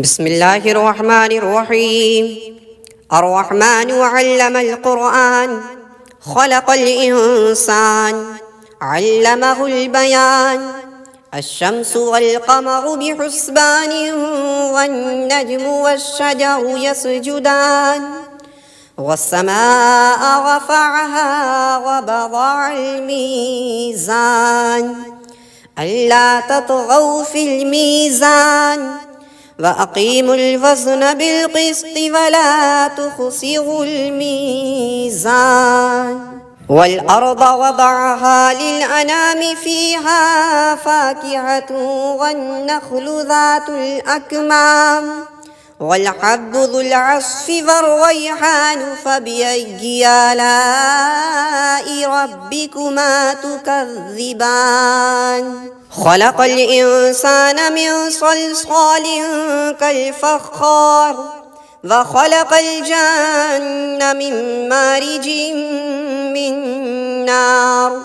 بسم الله الرحمن الرحيم. الرحمن علم القرآن، خلق الإنسان، علمه البيان. الشمس والقمر بحسبان، والنجم والشجر يسجدان. والسماء رفعها ووضع الميزان، ألا تطغوا في الميزان، وأقيموا الوزن بالقسط ولا تخسروا الميزان. والأرض وضعها للأنام، فيها فاكهة والنخل ذات الأكمام، والحب ذو العصف والريحان. فبأي آلاء ربكما تكذبان؟ خلق الإنسان من صلصال كالفخار، وخلق الجن من مارج من نار.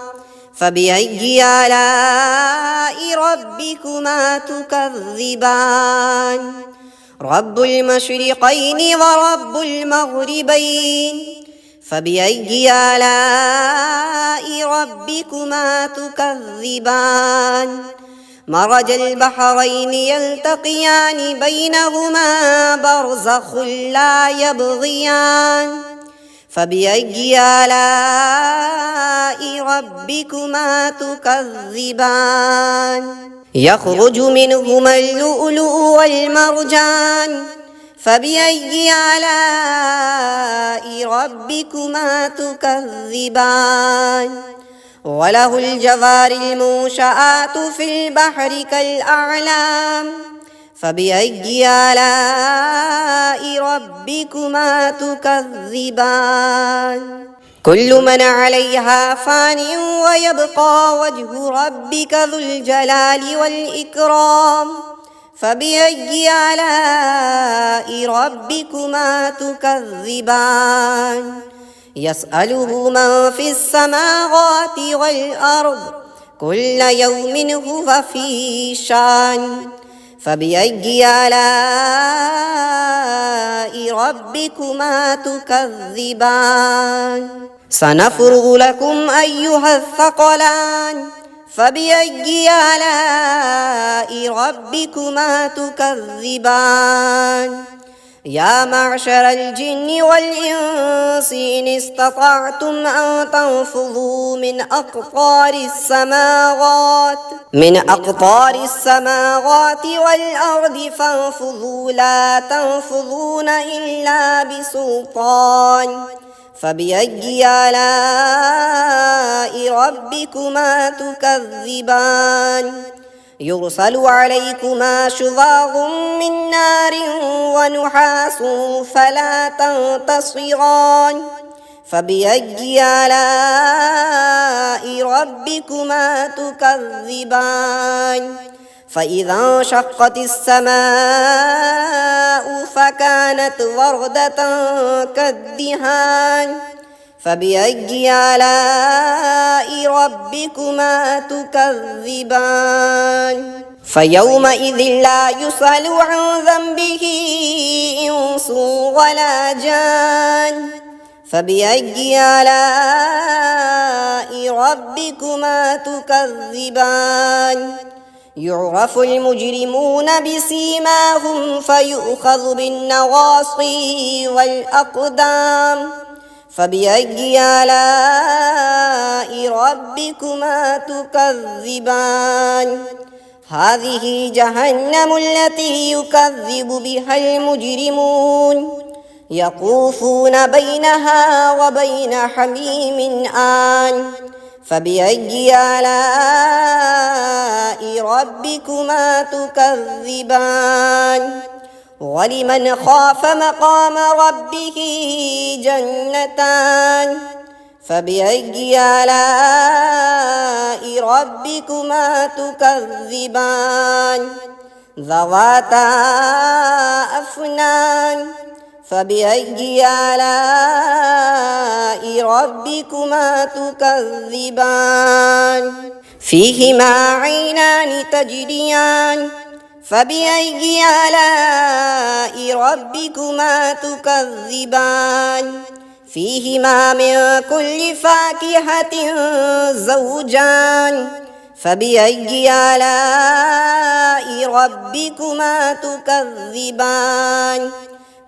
فبأي آلاء ربكما تكذبان؟ رب المشرقين ورب المغربين. فبأي آلاء ربكما تكذبان؟ مرج البحرين يلتقيان، بينهما برزخ لا يبغيان. فبأي آلاء ربكما تكذبان؟ يخرج منهما اللؤلؤ والمرجان. فبأي آلاء ربكما تكذبان؟ وله الجوار المنشآت في البحر كالأعلام. فبأي آلاء ربكما تكذبان؟ كل من عليها فان، ويبقى وجه ربك ذو الجلال والإكرام. فبأي آلاء ربكما تكذبان؟ يسأله من في السماوات والأرض، كل يوم هو في شان. فبأي آلاء ربكما تكذبان؟ سنفرغ لكم أيها الثقلان. فبأي آلاء ربكما تكذبان؟ يا معشر الجن والإنس، إن استطعتم أن تنفذوا من أقطار السماوات والأرض فانفذوا، لا تنفذون إلا بسلطان. فبأي آلاء ربكما تكذبان؟ يرسل عليكما شواظ من نار ونحاس فلا تنتصران. فبأي آلاء ربكما تكذبان؟ فإذا انشقت السماء فكانت وردة كالدهان. فبأي آلاء ربكما تكذبان؟ فيومئذ لا يسأل عن ذنبه إنس ولا جان. فبأي آلاء ربكما تكذبان؟ يعرف المجرمون بسيماهم، فيؤخذ بالنواصي والأقدام. فبأي آلاء ربكما تكذبان؟ هذه جهنم التي يكذب بها المجرمون، يطوفون بينها وبين حميم آن. فبأي آلاء ربكما تكذبان؟ ولمن خاف مقام ربه جنتان. فبأي آلاء ربكما تكذبان؟ ذواتا أفنان. فبأي آلاء ربكما تكذبان؟ فيهما عينان تجريان، فبأي آلاء ربكما تكذبان فيهما من كل فاكهة زوجان فبأي آلاء ربكما تكذبان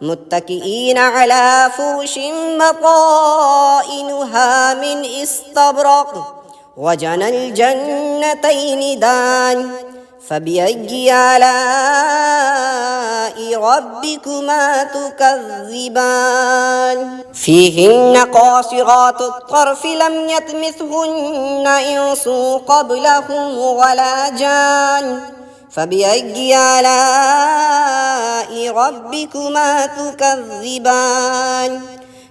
متكئين على فرش بطائنها من استبرق وجنى الجنتين دان فبأي آلاء ربكما تكذبان فيهن قاصرات الطرف لم يطمثهن إنس قبلهم ولا جان فبأي آلاء ربكما تكذبان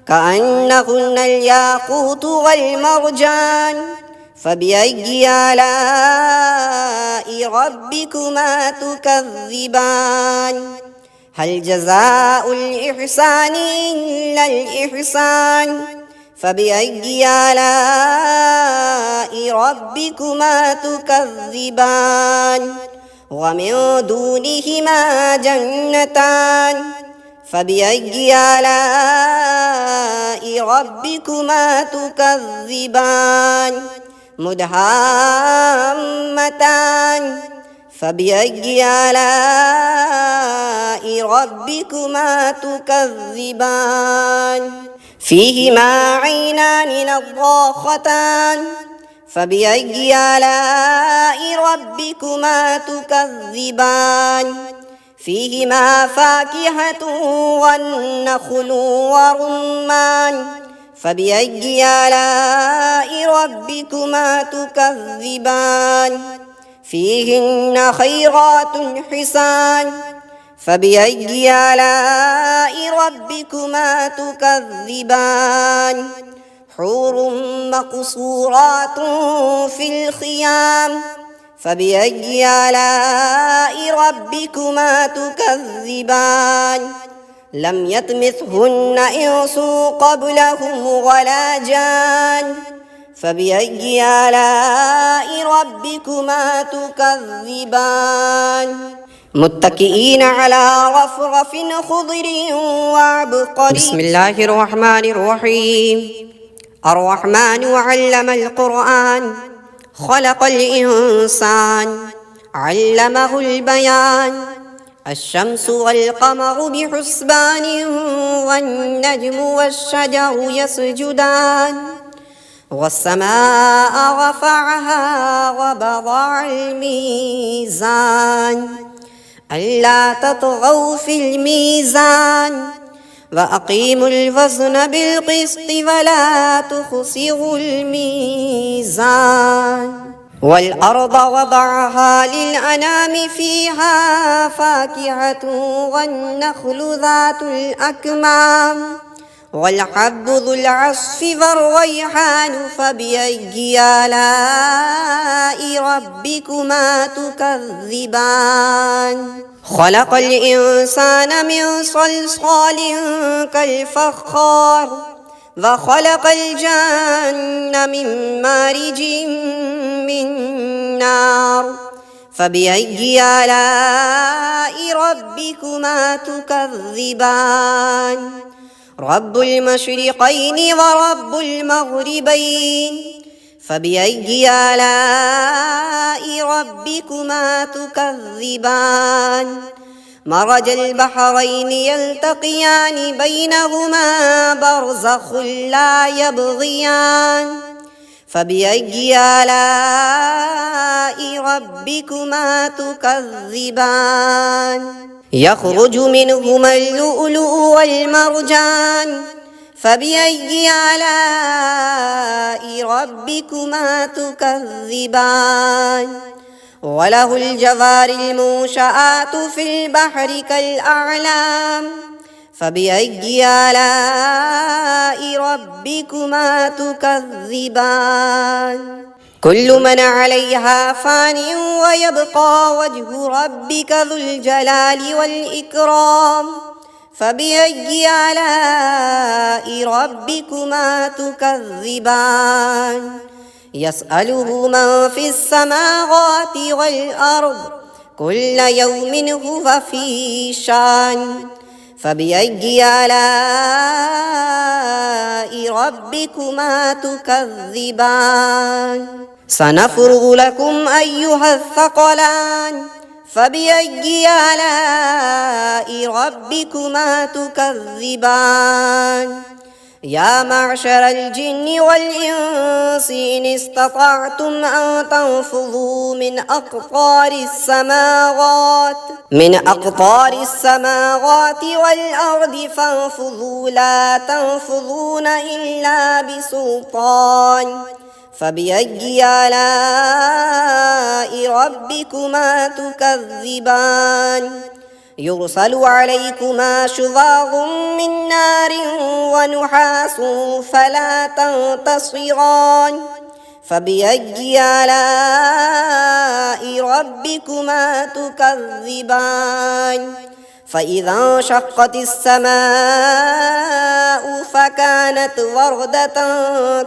كأنهن الياقوت والمرجان فبأي آلاء ربكما تكذبان هل جزاء الإحسان إلا الإحسان فبأي آلاء ربكما تكذبان ومن دونهما جنتان فبأي آلاء ربكما تكذبان مدهامتان فبأي آلاء ربكما تكذبان فيهما عينان نضاختان فبأي آلاء ربكما تكذبان فيهما فاكهة والنخل ورمان فبأي آلاء ربكما تكذبان فيهن خيرات حسان فبأي آلاء ربكما تكذبان حور مقصورات في الخيام فبأي آلاء ربكما تكذبان لم يطمثهن إنس قبلهم ولا جان فبأي آلاء ربكما تكذبان متكئين على رفرف خضر وعبقري بسم الله الرحمن الرحيم الرحمن علم القرآن خلق الإنسان علمه البيان الشمس والقمر بحسبان والنجم والشجر يسجدان والسماء رفعها ووضع الميزان ألا تطغوا في الميزان وأقيموا الوزن بالقسط ولا تخسروا الميزان والأرض وضعها للأنام فيها فاكهة والنخل ذات الأكمام والحب ذو العصف والريحان فبأي آلاء ربكما تكذبان خلق الإنسان من صلصال كالفخار وخلق الجن من مارج من نار فبأي آلاء ربكما تكذبان رب المشرقين ورب المغربين فبأي آلاء ربكما تكذبان مرج البحرين يلتقيان بينهما برزخ لا يبغيان فبأي آلاء ربكما تكذبان يخرج منهما اللؤلؤ والمرجان فبأي آلاء ربكما تكذبان وله الجوار المنشآت في البحر كالأعلام فبأي آلاء ربكما تكذبان كل من عليها فان ويبقى وجه ربك ذو الجلال والإكرام فبأي آلاء ربكما تكذبان يسأله من في السماوات والأرض كل يوم هو في شان فبأي آلاء ربكما تكذبان سنفرغ لكم أيها الثقلان فبأي آلاء ربكما تكذبان يا معشر الجن والإنس إن استطعتم أن تنفذوا من أقطار السماوات والأرض فانفذوا لا تنفذون إلا بسلطان فبأي آلاء ربكما تكذبان يرسل عليكما شواظ من نار ونحاس فلا تنتصران فبأي آلاء ربكما تكذبان فإذا انشقت السماء فكانت وردة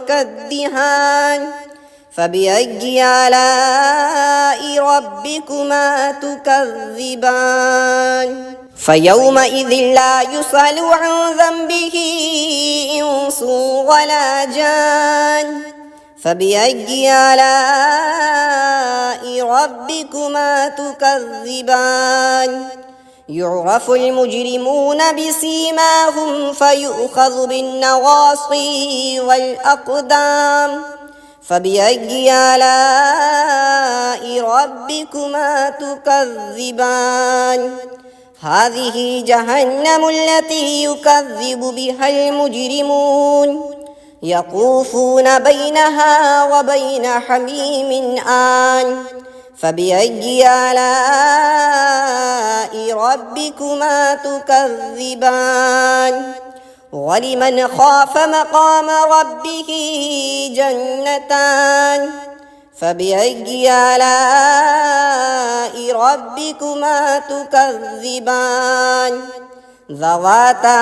كالدهان فبأي آلاء ربكما تكذبان فيومئذ لا يسأل عن ذنبه إنس ولا جان فبأي آلاء ربكما تكذبان يعرف المجرمون بسيماهم فيؤخذ بالنواصي والأقدام فبأي آلاء ربكما تكذبان هذه جهنم التي يكذب بها المجرمون يطوفون بينها وبين حميم آن فبأي آلاء ربكما تكذبان ولمن خاف مقام ربه جنتان فبأي آلاء ربكما تكذبان ذواتا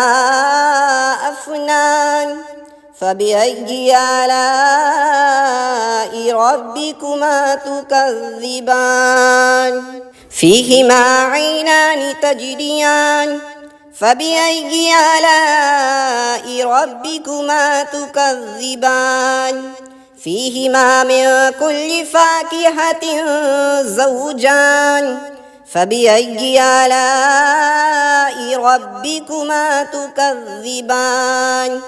أفنان فبأي آلاء ربكما تكذبان فيهما عينان تجريان فبأي آلاء ربكما تكذبان فيهما من كل فاكهة زوجان فبأي آلاء ربكما تكذبان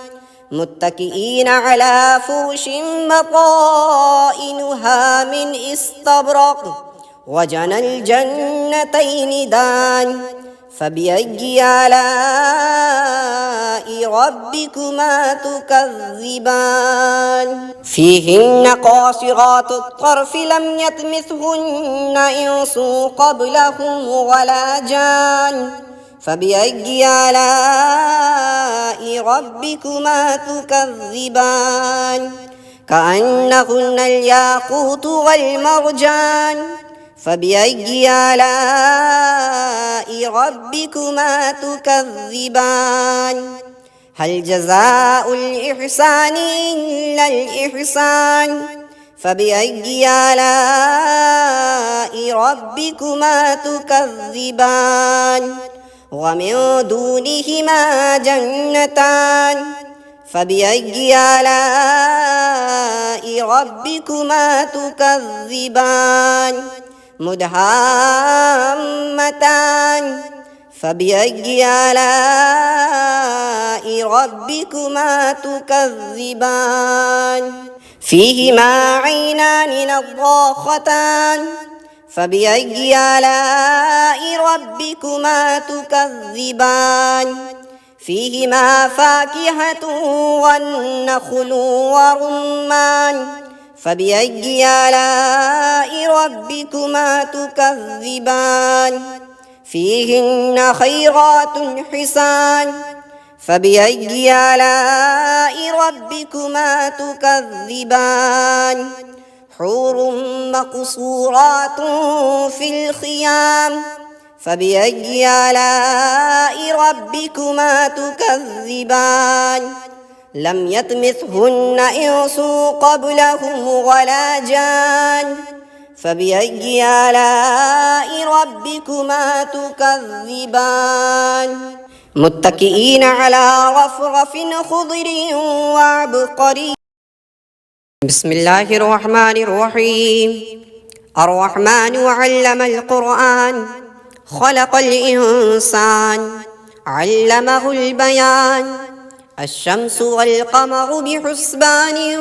متكئين على فرش بطائنها من استبرق وجنى الجنتين دان فبأي آلاء ربكما تكذبان فيهن قاصرات الطرف لم يطمثهن إنس قبلهم ولا جان فبأي آلاء ربكما تكذبان كأنهن الياقوت والمرجان فبأي آلاء ربكما تكذبان هل جزاء الإحسان إلا الإحسان فبأي آلاء ربكما تكذبان ومن دونهما جنتان فبأي آلاء ربكما تكذبان مدهامتان فبأي آلاء ربكما تكذبان فيهما عينان نضاختان فبأي آلاء ربكما تكذبان فيهما فاكهة والنخل ورمان فبأي آلاء ربكما تكذبان فيهن خيرات حسان فبأي آلاء ربكما تكذبان حور مقصورات في الخيام فبأي آلاء ربكما تكذبان لم يطمثهن إنس قبلهم ولا جان فبأي آلاء ربكما تكذبان متكئين على رفرف خضر وعبقري. بسم الله الرحمن الرحيم. الرحمن علم القرآن خلق الإنسان علمه البيان. الشمس والقمر بحسبان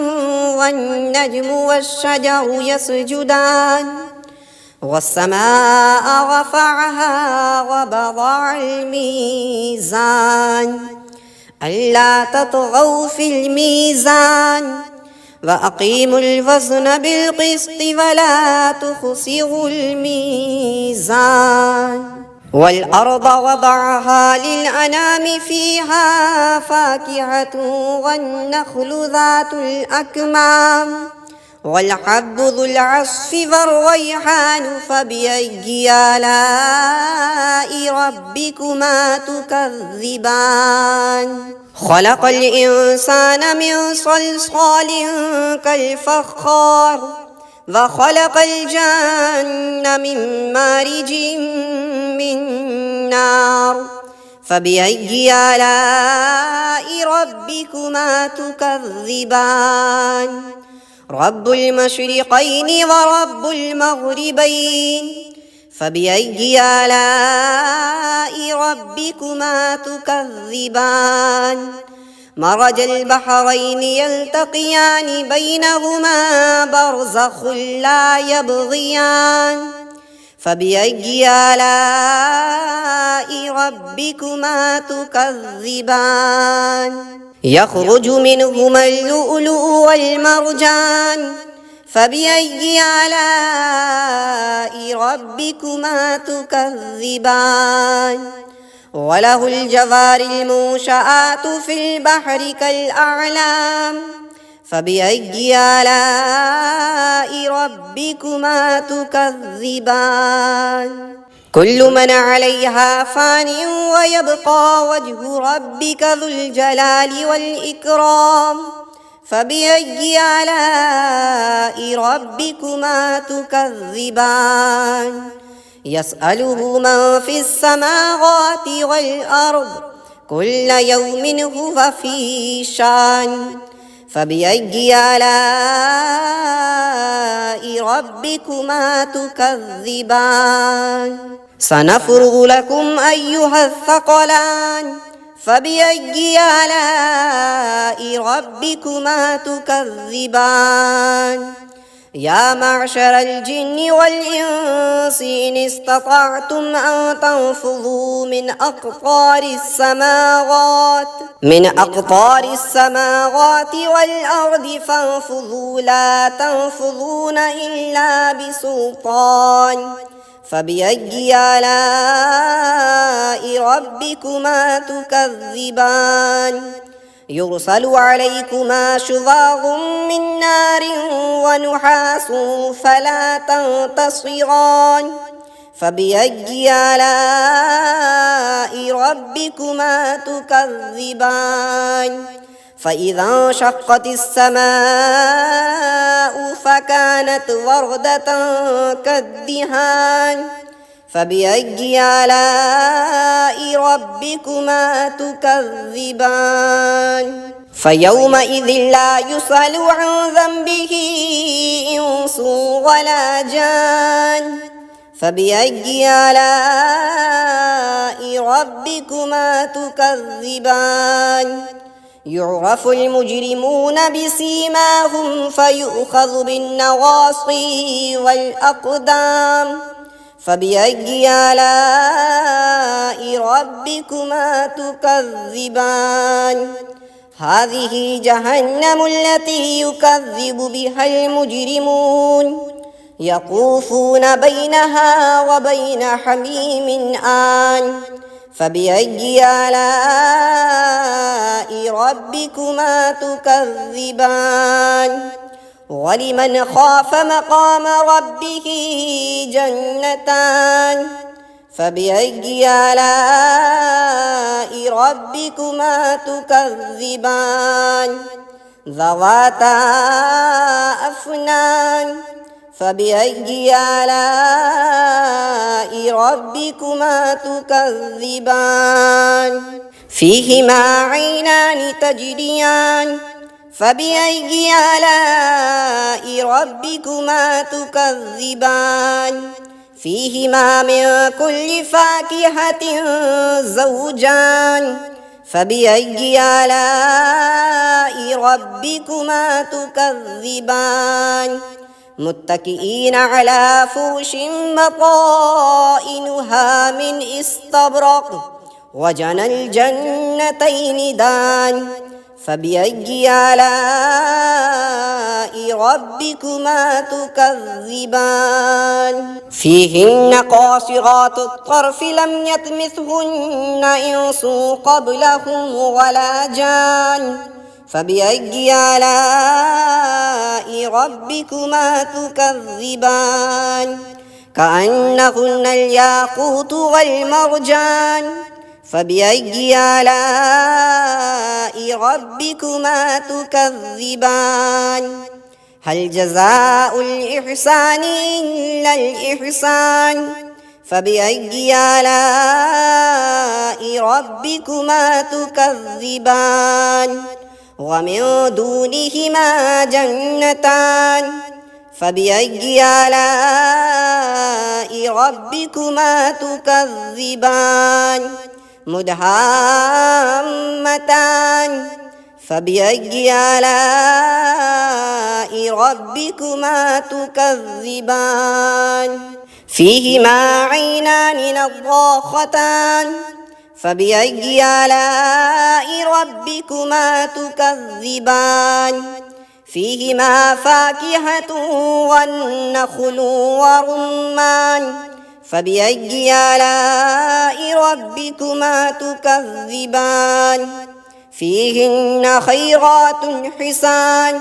والنجم والشجر يسجدان. والسماء رفعها ووضع الميزان ألا تطغوا في الميزان وأقيموا الوزن بالقسط ولا تخسروا الميزان. والأرض وضعها للأنام فيها فاكهة والنخل ذات الأكمام والحب ذو العصف والريحان. فبأي آلاء ربكما تكذبان خلق الإنسان من صلصال كالفخار وخلق الجن من مارج من نار. فبأي آلاء ربكما تكذبان رب المشرقين ورب المغربين. فبأي آلاء ربكما تكذبان مرج البحرين يلتقيان بينهما برزخ لا يبغيان. فبأي آلاء ربكما تكذبان يخرج منهما اللؤلؤ والمرجان. فبأي آلاء ربكما تكذبان وله الجوار المنشآت في البحر كالأعلام. فبأي آلاء ربكما تكذبان كل من عليها فان ويبقى وجه ربك ذو الجلال والإكرام. فبأي آلاء ربكما تكذبان يسأله من في السماوات والأرض كل يوم هو في شان. فبأي آلاء ربكما تكذبان سنفرغ لكم أيها الثقلان. فبأي آلاء ربكما تكذبان يا معشر الجن والإنس إن استطعتم أن تنفذوا من أقطار السماوات والأرض فانفذوا لا تنفذون إلا بسلطان. فبأي آلاء ربكما تكذبان يرسل عليكما شواظ من نار ونحاس فلا تنتصران. فبأي آلاء ربكما تكذبان فإذا انشقت السماء فكانت وردة كالدهان. فبأي آلاء ربكما تكذبان فيومئذ لا يسأل عن ذنبه إنس ولا جان. فبأي آلاء ربكما تكذبان يعرف المجرمون بسيماهم فيؤخذ بالنواصي والأقدام. فبأي آلاء ربكما تكذبان هذه جهنم التي يكذب بها المجرمون يطوفون بينها وبين حميم آن. فبأي آلاء ربكما تكذبان ولمن خاف مقام ربه جنتان. فبأي آلاء ربكما تكذبان ذواتا أفنان. فبأي آلاء ربكما تكذبان فيهما عينان تجريان فبأي آلاء ربكما تكذبان فيهما من كل فاكهة زوجان فبأي آلاء ربكما تكذبان متكئين على فرش بطائنها من استبرق وجنى الجنتين دان فبأي آلاء ربكما تكذبان فيهن قاصرات الطرف لم يطمثهن إنس قبلهم ولا جان فبأي آلاء ربكما تكذبان كأنهن الياقوت والمرجان فبأي آلاء ربكما تكذبان هل جزاء الإحسان إلا الإحسان فبأي آلاء ربكما تكذبان ومن دونهما جنتان فبأي آلاء ربكما تكذبان مدهامتان فبأي آلاء ربكما تكذبان فيهما عينان نضاختان فبأي آلاء ربكما تكذبان فيهما فاكهة والنخل ورمان فبأي آلاء ربكما تكذبان فيهن خيرات حسان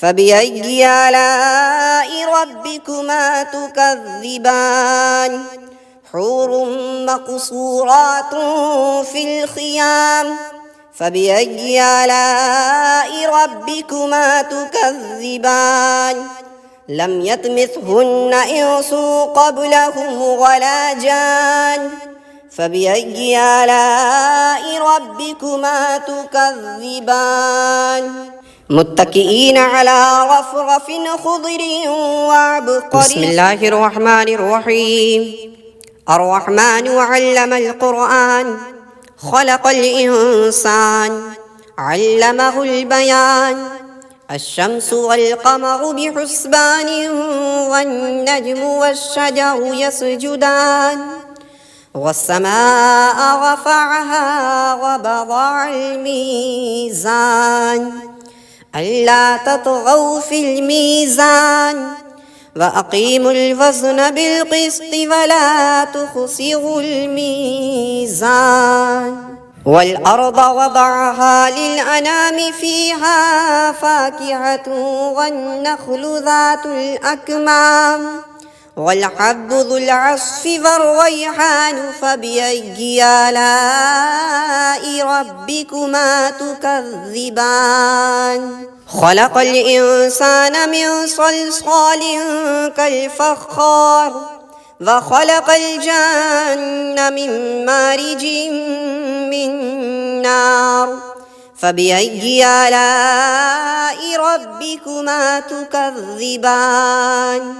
فبأي آلاء ربكما تكذبان حور مقصورات في الخيام فبأي آلاء ربكما تكذبان لم يطمثهن إنس قبلهم ولا جان فبأي آلاء ربكما تكذبان متكئين على رفرف خضر وعبقري بسم الله الرحمن الرحيم الرحمن علم القرآن خلق الإنسان علمه البيان الشمس والقمر بحسبان والنجم والشجر يسجدان والسماء رفعها ووضع الميزان ألا تطغوا في الميزان وأقيموا الوزن بالقسط ولا تخسروا الميزان والأرض وضعها للأنام فيها فاكهة والنخل ذات الأكمام والحب ذو العصف والريحان فبأي آلاء ربكما تكذبان خلق الإنسان من صلصال كالفخار وخلق الجن من مارج من نار فبأي آلاء ربكما تكذبان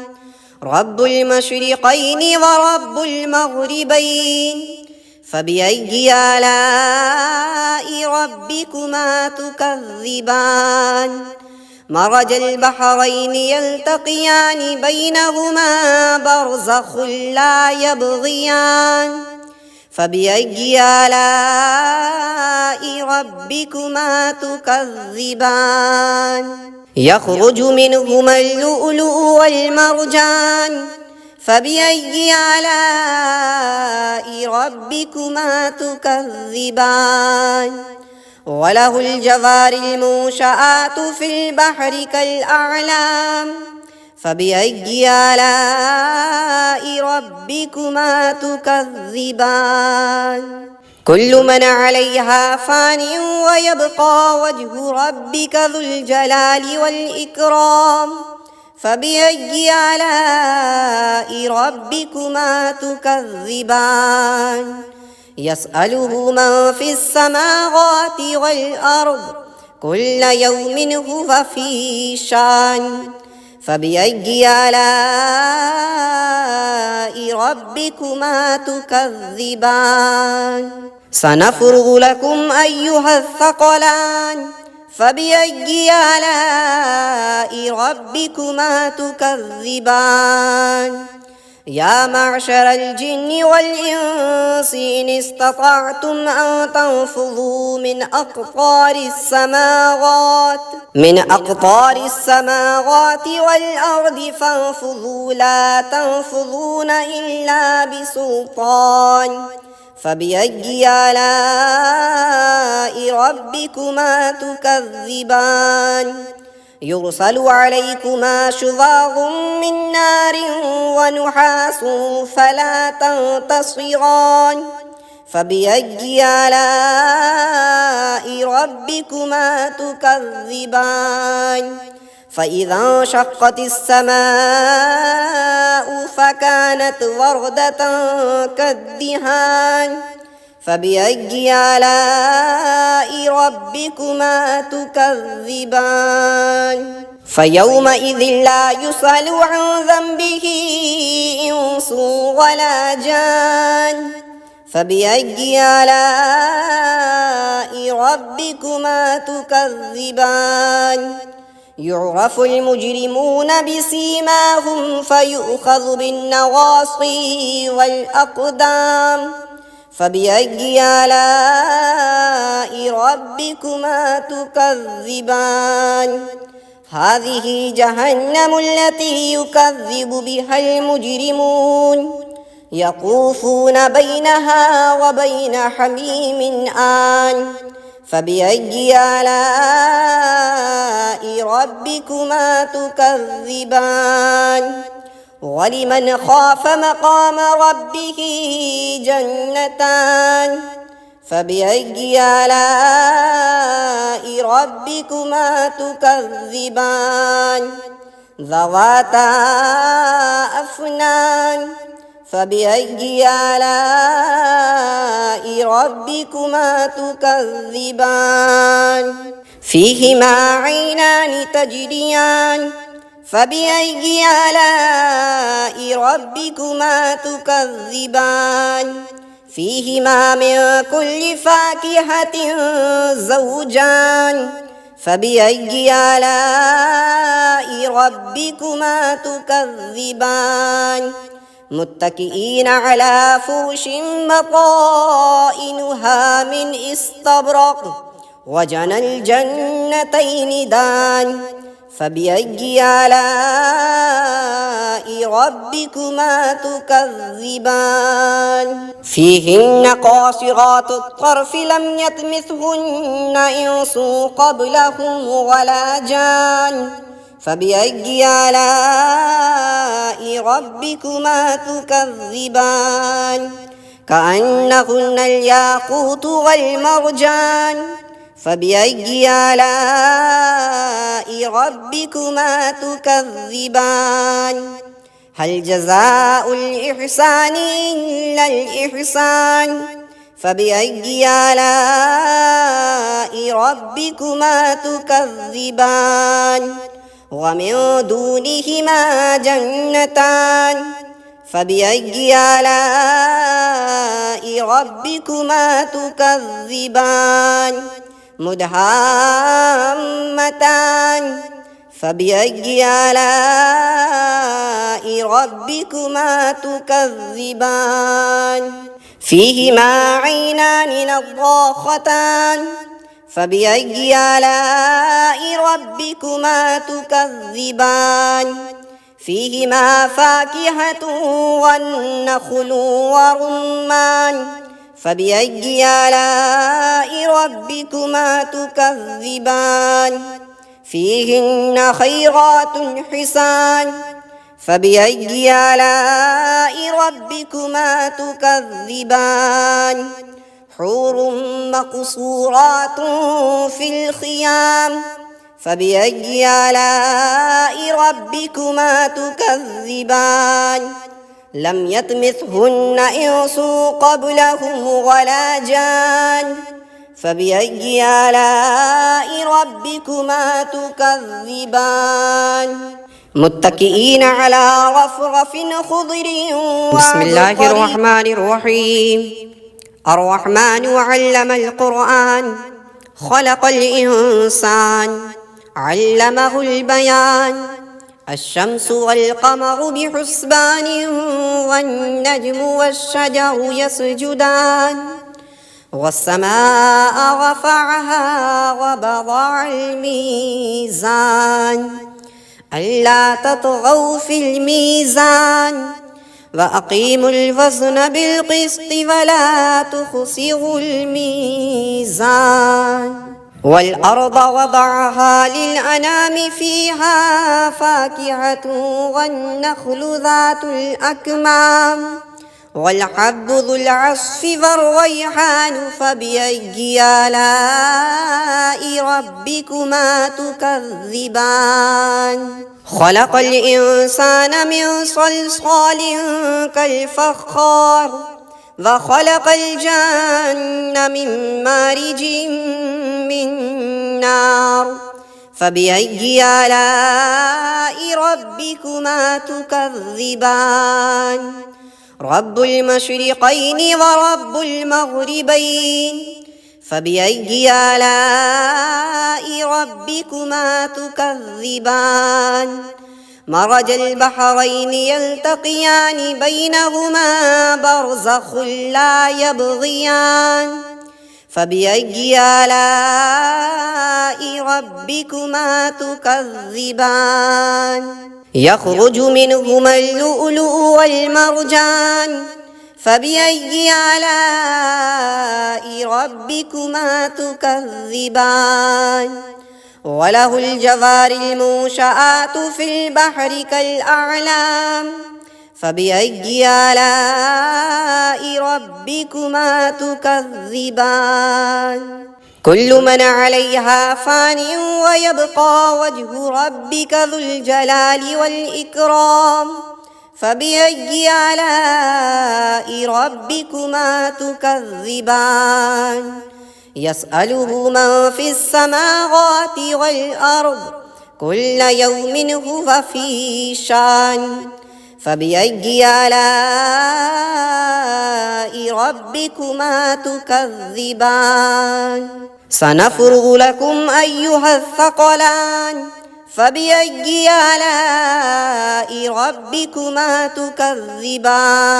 رب المشرقين ورب المغربين فبأي آلاء ربكما تكذبان مرج البحرين يلتقيان بينهما برزخ لا يبغيان فبأي آلاء ربكما تكذبان يخرج منهما اللؤلؤ والمرجان فبأي آلاء ربكما تكذبان وله الجوار المنشآت في البحر كالأعلام فبأي آلاء ربكما تكذبان كل من عليها فان ويبقى وجه ربك ذو الجلال والإكرام فبأي آلاء ربكما تكذبان يسأله من في السماوات والأرض كل يوم هو في شأن فبأي آلاء ربكما تكذبان سنفرغ لكم أيها الثقلان فبأي آلاء ربكما تكذبان يا معشر الجن والإنس إن استطعتم أن تنفذوا من أقطار السماوات والأرض فانفذوا لا تنفذون إلا بسلطان فبأي آلاء ربكما تكذبان يرسل عليكما شواظ من نار ونحاس فلا تنتصران فبأي آلاء ربكما تكذبان فإذا انشقت السماء فكانت وردة كالدهان فبأي آلاء ربكما تكذبان فيومئذ لا يسأل عن ذنبه إنس ولا جان فبأي آلاء ربكما تكذبان يعرف المجرمون بسيماهم فيؤخذ بالنواصي والأقدام فبأي آلاء ربكما تكذبان هذه جهنم التي يكذب بها المجرمون يطوفون بينها وبين حميم آن فبأي آلاء ربكما تكذبان ولمن خاف مقام ربه جنتان فبأي آلاء ربكما تكذبان ذواتا أفنان فبأي آلاء ربكما تكذبان فيهما عينان تجريان فبأي آلاء ربكما تكذبان فيهما من كل فاكهة زوجان فبأي آلاء ربكما تكذبان متكئين على فرش بطائنها من استبرق وجنى الجنتين دان فبأي آلاء ربكما تكذبان فيهن قاصرات الطرف لم يطمثهن إنس قبلهم ولا جان فبأي آلاء ربكما تكذبان كأنهن الياقوت والمرجان فبأي آلاء ربكما تكذبان هل جزاء الإحسان إلا الإحسان فبأي آلاء ربكما تكذبان ومن دونهما جنتان فبأي آلاء ربكما تكذبان مدهامتان فبأي آلاء ربكما تكذبان فيهما عينان نضاختان فبأي آلاء ربكما تكذبان فيهما فاكهة والنخل ورمان فبأي آلاء ربكما تكذبان فيهن خيرات حسان فبأي آلاء ربكما تكذبان حور مقصورات في الخيام فبأي آلاء ربكما تكذبان لم يطمثهن إنس قبلهم ولا جان فبأي آلاء ربكما تكذبان متكئين على رفرف خضر بسم الله الرحمن الرحيم الرحمن علم القرآن خلق الإنسان علمه البيان الشمس والقمر بحسبان والنجم والشجر يسجدان والسماء رفعها ووضع الميزان ألا تطغوا في الميزان وأقيموا الوزن بالقسط ولا تخسروا الميزان والأرض وضعها للأنام فيها فاكهة والنخل ذات الأكمام والحب ذو العصف والريحان فبأي آلاء ربكما تكذبان خلق الإنسان من صلصال كالفخار وخلق الجن من مارج من نار فبأي آلاء ربكما تكذبان رب المشرقين ورب المغربين فبأي آلاء ربكما تكذبان مرج البحرين يلتقيان بينهما برزخ لا يبغيان فبأي آلاء ربكما تكذبان يخرج منهما اللؤلؤ والمرجان فبأي آلاء ربكما تكذبان وله الجوار المنشآت في البحر كالأعلام فبأي آلاء ربكما تكذبان كل من عليها فان ويبقى وجه ربك ذو الجلال والإكرام فبأي آلاء ربكما تكذبان يسأله من في السماوات والأرض كل يوم هو في شان فبأي آلاء ربكما تكذبان سنفرغ لكم أيها الثقلان فبأي آلاء ربكما تكذبان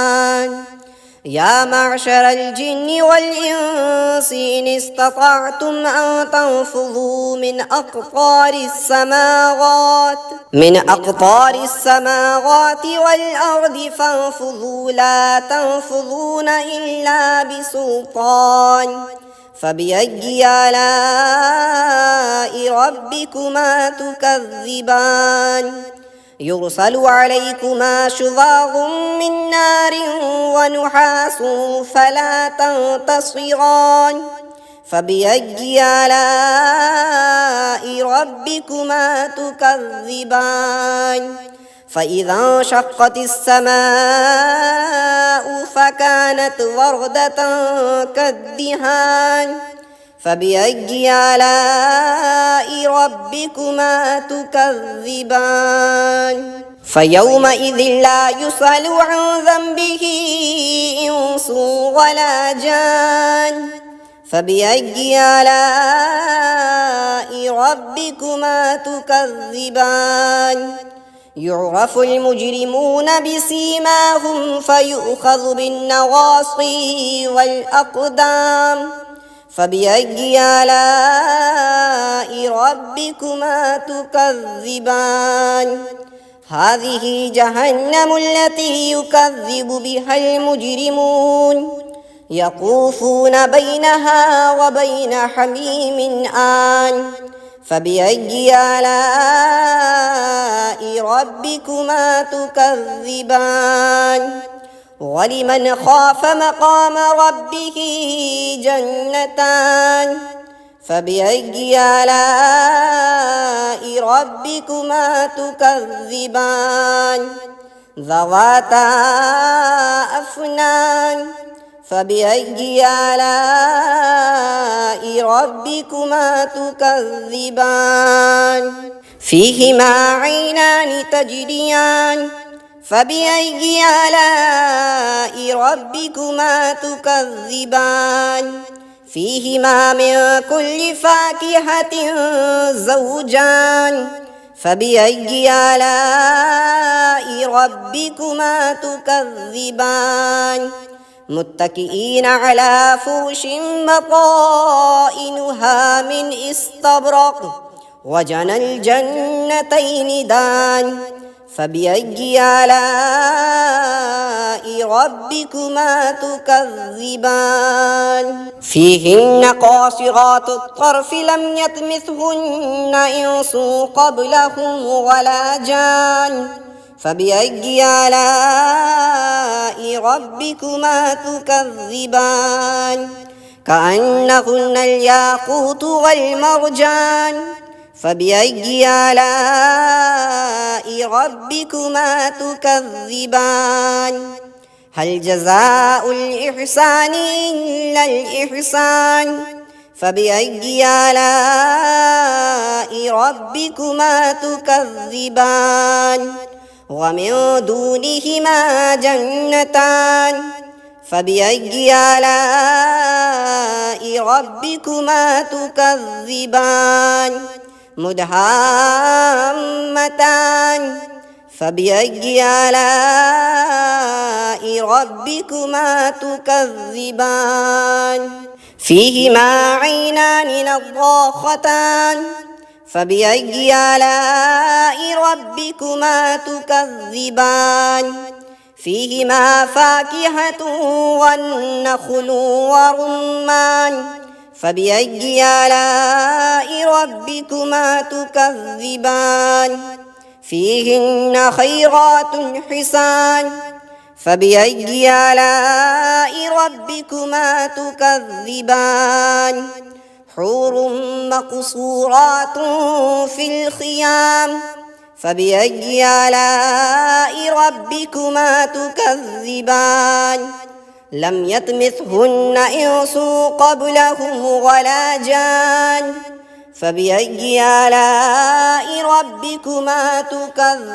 يا معشر الجن والإنس إن استطعتم أن تنفذوا من أقطار السماوات والأرض فانفذوا لا تنفذون إلا بسلطان فبأي آلاء ربكما تكذبان يرسل عليكما شواظ من نار ونحاس فلا تنتصران فبأي آلاء ربكما تكذبان فإذا انشقت السماء فكانت وردة كالدهان فبأي آلاء ربكما تكذبان فيومئذ لا يسأل عن ذنبه إنس ولا جان فبأي آلاء ربكما تكذبان يعرف المجرمون بسيماهم فيؤخذ بالنواصي والأقدام فبأي آلاء ربكما تكذبان هذه جهنم التي يكذب بها المجرمون يطوفون بينها وبين حميم آن فبأي آلاء ربكما تكذبان ولمن خاف مقام ربه جنتان فبأي آلاء ربكما تكذبان ذواتا أفنان فبأي آلاء ربكما تكذبان فيهما عينان تجريان فبأي آلاء ربكما تكذبان فيهما من كل فاكهة زوجان فبأي آلاء ربكما تكذبان متكئين على فرش بطائنها من استبرق وجنى الجنتين دان فبأي آلاء ربكما تكذبان فيهن قاصرات الطرف لم يطمثهن إنس قبلهم ولا جان فبأي آلاء ربكما تكذبان كأنهن الياقوت والمرجان فبأي آلاء ربكما تكذبان هل جزاء الإحسان إلا الإحسان فبأي آلاء ربكما تكذبان ومن دونهما جنتان فبأي آلاء ربكما تكذبان مدهامتان فبأي آلاء ربكما تكذبان فيهما عينان نضاختان فبأي آلاء ربكما تكذبان فيهما فاكهة والنخل ورمان فبأي آلاء ربكما تكذبان فيهن خيرات حسان فبأي آلاء ربكما تكذبان حور مقصورات في الخيام فبأي آلاء ربكما تكذبان لم يطمثهن إنس قبلهم ولا جان فبأي آلاء ربكما تكذبان